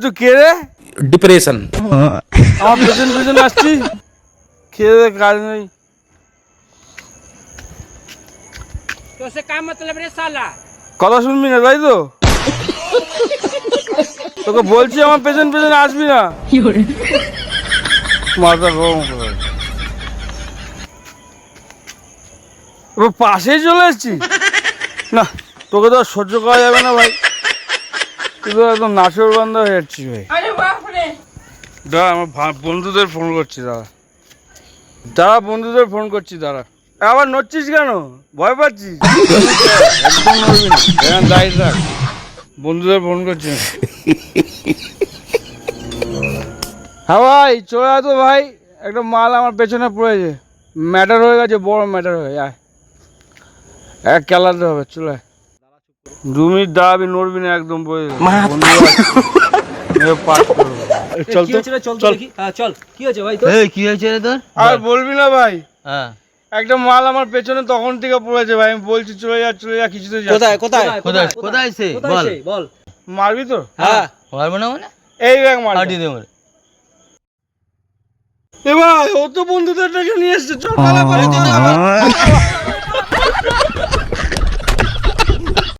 তুই কে রে? डिप्रेशन। আমার পেছন পেছন আসছি, খেয়ে দে কাজ নেই। तो से क्या मतलब रे साला? কথা শুনবি না তাই তো? তোকে বলছি আমার পেছন পেছন আসবি না। মাথা গরম করে এবার পাশেই চলে এসছি। না তোকে তো আর সহ্য করা যাবে না ভাই, তুই তো একদম নাচর বন্ধ হয়ে যাচ্ছিস ভাই। अरे बाप रे। দাঁড়া আমার বন্ধুদের ফোন করছি, বন্ধুদের ফোন করছি দাঁড়া। আবার নড়ছিস কেন? ভয় পাচ্ছিস? একদম নড়বি না, এখানে দাঁড়িয়ে থাক। বন্ধুদের ফোন করছি। হ্যাঁ ভাই চলে আয় তো ভাই, একটা মাল আমার পেছনে পড়েছে, ম্যাটার হয়ে গেছে, বড় ম্যাটার হয়ে যায়। এক খেলাতে হবে, চলে আয়। 2 মিনিট দাঁড়াবি, নড়বি না একদম। চল তো চল। चल কি হয়েছে ভাই? এই কি হয়েছে রে তোর? আর বলবি না ভাই, হ্যাঁ একটা মাল আমার পেছনে তখন থেকে পড়েছে ভাই, আমি বলছি চলে যা কিছুতে যা। কোথায় কোথায় কোথায় কোথায় সে বল। বল। মারবি তো? হ্যাঁ পারবো না মানে এই ব্যাগ মার। হাঁটি দে মানে। এ ভাই ও তো বন্ধুদের ডেকে নিয়ে এসছে, চল পালা পালা।